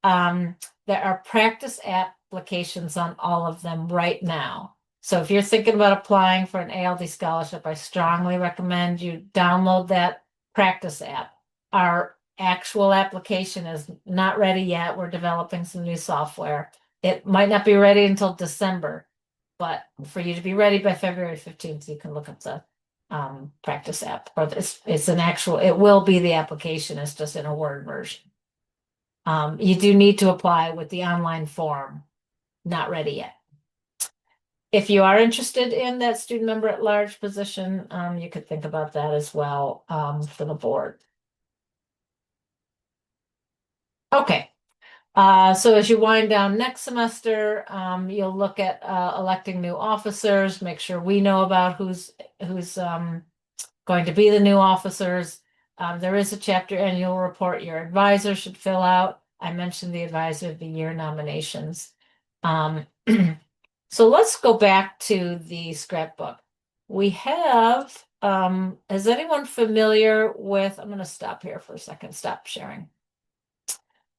there are practice applications on all of them right now. So if you're thinking about applying for an ALD scholarship, I strongly recommend you download that practice app. Our actual application is not ready yet. We're developing some new software. It might not be ready until December, but for you to be ready by February 15th, you can look up the practice app. Or it's an actual, it will be the application, it's just in a Word version. You do need to apply with the online form, not ready yet. If you are interested in that student member at large position, you could think about that as well for the board. Okay, so as you wind down next semester, you'll look at electing new officers, make sure we know about who's going to be the new officers. There is a chapter annual report your advisor should fill out. I mentioned the advisor of the year nominations. So let's go back to the scrapbook. We have, is anyone familiar with, I'm going to stop here for a second, stop sharing.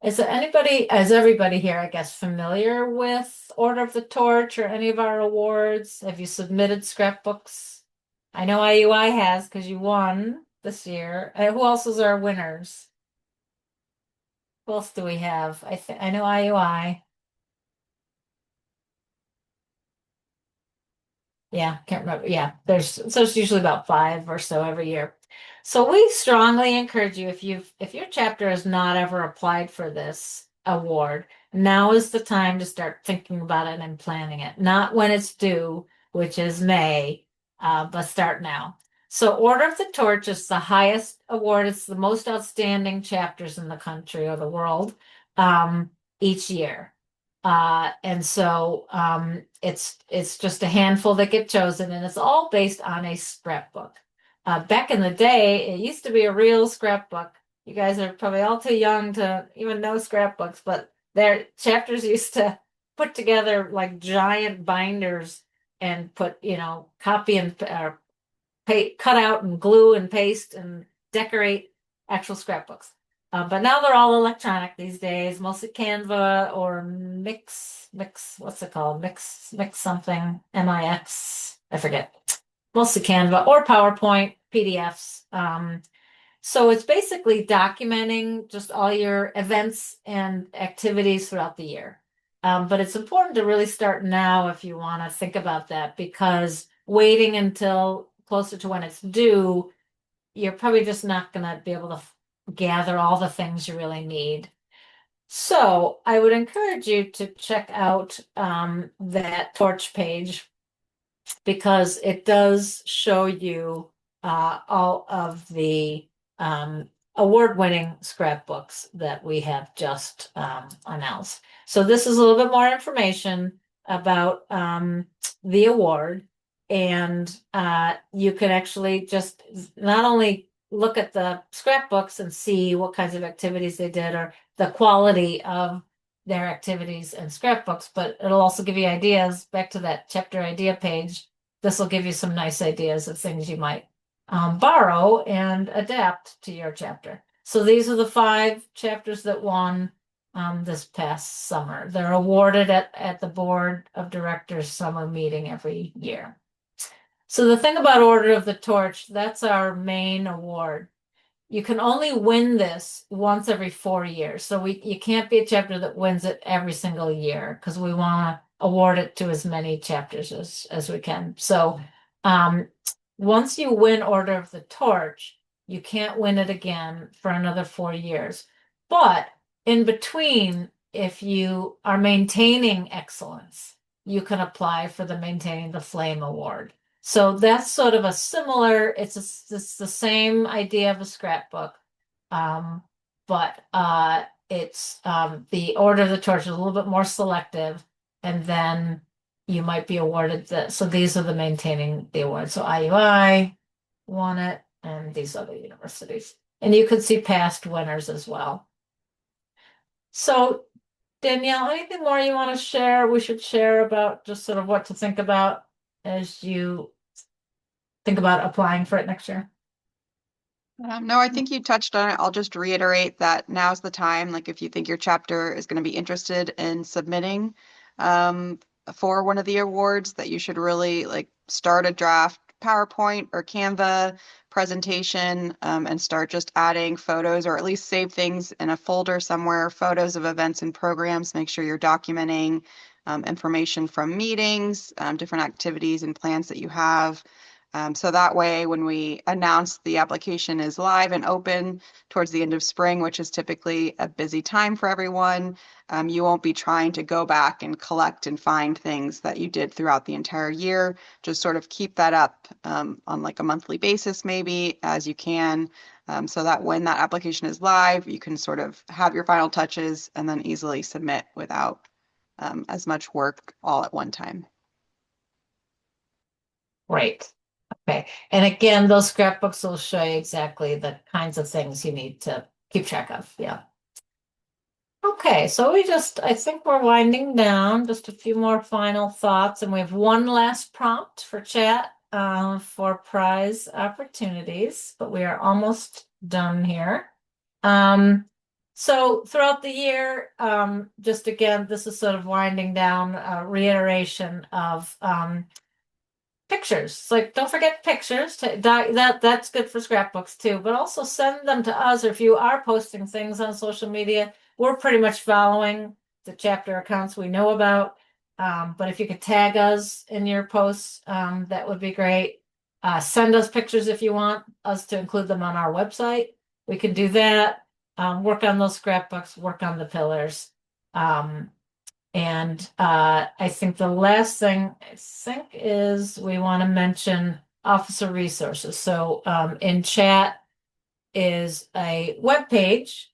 Is everybody here, I guess, familiar with Order of the Torch or any of our awards? Have you submitted scrapbooks? I know IUI has because you won this year. Who else is our winners? Who else do we have? I know IUI. Yeah, can't remember. Yeah, there's usually about 5 or so every year. So we strongly encourage you, if your chapter has not ever applied for this award, now is the time to start thinking about it and planning it. Not when it's due, which is May, but start now. So Order of the Torch is the highest award. It's the most outstanding chapters in the country or the world each year. And so it's just a handful that get chosen, and it's all based on a scrapbook. Back in the day, it used to be a real scrapbook. You guys are probably all too young to even know scrapbooks, but their chapters used to put together like giant binders and put, copy and cut out and glue and paste and decorate actual scrapbooks. But now they're all electronic these days, mostly Canva or what's it called? Mix something, MIX, I forget. Mostly Canva or PowerPoint, PDFs. So it's basically documenting just all your events and activities throughout the year. But it's important to really start now if you want to think about that, because waiting until closer to when it's due, you're probably just not going to be able to gather all the things you really need. So I would encourage you to check out that Torch page, because it does show you all of the award-winning scrapbooks that we have just announced. So this is a little bit more information about the award, and you can actually just not only look at the scrapbooks and see what kinds of activities they did or the quality of their activities and scrapbooks, but it'll also give you ideas. Back to that chapter idea page, this will give you some nice ideas of things you might borrow and adapt to your chapter. So these are the 5 chapters that won this past summer. They're awarded at the Board of Directors summer meeting every year. So the thing about Order of the Torch, that's our main award. You can only win this once every 4 years. So you can't be a chapter that wins it every single year, because we want to award it to as many chapters as we can. So once you win Order of the Torch, you can't win it again for another 4 years. But in between, if you are maintaining excellence, you can apply for the Maintaining the Flame Award. So that's sort of a similar, it's the same idea of a scrapbook, but it's the Order of the Torch is a little bit more selective, and then you might be awarded so these are the Maintaining the Award. So IUI won it, and these other universities. And you could see past winners as well. So Danielle, anything more you want to share? We should share about just sort of what to think about as you think about applying for it next year? No, I think you touched on it. I'll just reiterate that now's the time. Like, if you think your chapter is going to be interested in submitting for one of the awards, that you should really start a draft PowerPoint or Canva presentation and start just adding photos, or at least save things in a folder somewhere, photos of events and programs. Make sure you're documenting information from meetings, different activities and plans that you have. So that way, when we announce the application is live and open towards the end of spring, which is typically a busy time for everyone, you won't be trying to go back and collect and find things that you did throughout the entire year. Just sort of keep that up on a monthly basis, maybe, as you can, so that when that application is live, you can sort of have your final touches and then easily submit without as much work all at one time. Great. Okay. And again, those scrapbooks will show you exactly the kinds of things you need to keep track of. Yeah. Okay, so I think we're winding down, just a few more final thoughts, and we have one last prompt for chat for prize opportunities, but we are almost done here. So throughout the year, just again, this is sort of winding down, reiteration of pictures. It's like, don't forget pictures. That's good for scrapbooks too, but also send them to us. Or if you are posting things on social media, we're pretty much following the chapter accounts we know about. But if you could tag us in your posts, that would be great. Send us pictures if you want us to include them on our website. We can do that. Work on those scrapbooks, work on the pillars. And I think the last thing is we want to mention officer resources. So in chat is a webpage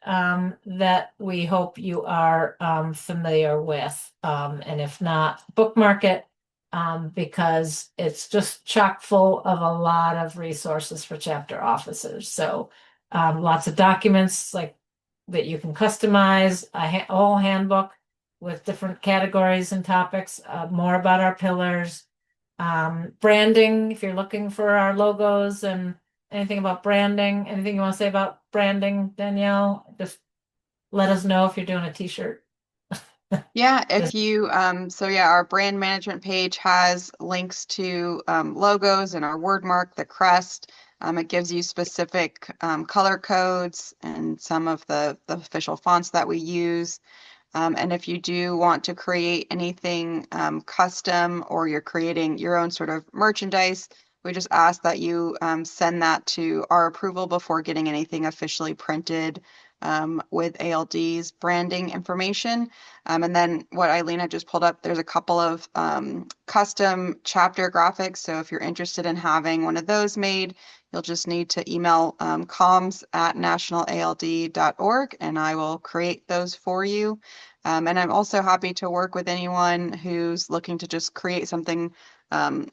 that we hope you are familiar with. And if not, bookmark it because it's just chock full of a lot of resources for chapter officers. So lots of documents like that you can customize, a whole handbook with different categories and topics, more about our pillars, branding, if you're looking for our logos and anything about branding, anything you want to say about branding, Danielle, just let us know if you're doing a t-shirt. Yeah, if you, so yeah, our brand management page has links to logos and our word mark, the crest. It gives you specific color codes and some of the official fonts that we use. And if you do want to create anything custom or you're creating your own sort of merchandise, we just ask that you send that to our approval before getting anything officially printed with ALD's branding information. And then what Eileen had just pulled up, there's a couple of custom chapter graphics. So if you're interested in having one of those made, you'll just need to email comms@nationalald.org and I will create those for you. And I'm also happy to work with anyone who's looking to just create something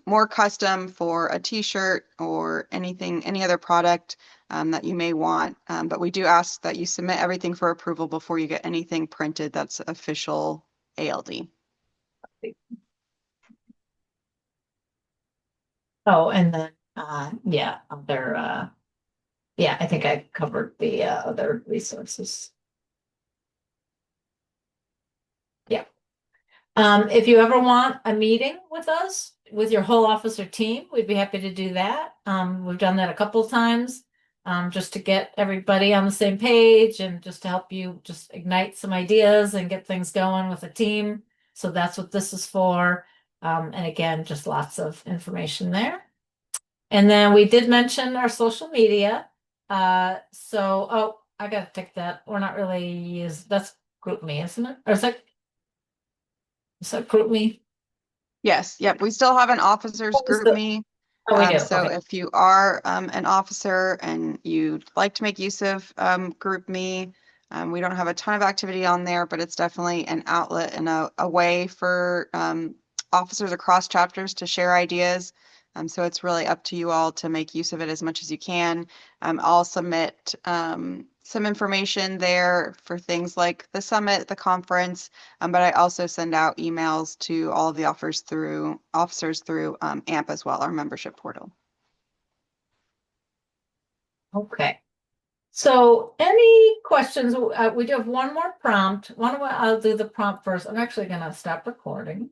more custom for a t-shirt or anything, any other product that you may want. But we do ask that you submit everything for approval before you get anything printed that's official ALD. Oh, and then yeah, I think I covered the other resources. Yeah. If you ever want a meeting with us, with your whole officer team, we'd be happy to do that. We've done that a couple of times, just to get everybody on the same page and just to help you just ignite some ideas and get things going with the team. So that's what this is for. And again, just lots of information there. And then we did mention our social media. Oh, I gotta take that. We're not really that's GroupMe, isn't it? Or is that GroupMe? Yes, yep. We still have an officers GroupMe. Oh, we do. So Okay. if you are an officer and you'd like to make use of GroupMe, we don't have a ton of activity on there, but it's definitely an outlet and a way for officers across chapters to share ideas. So it's really up to you all to make use of it as much as you can. I'll submit some information there for things like the summit, the conference, but I also send out emails to all of the officers through AMP as well, our membership portal. Okay. So any questions? We do have one more prompt. I'll do the prompt first. I'm actually going to stop recording.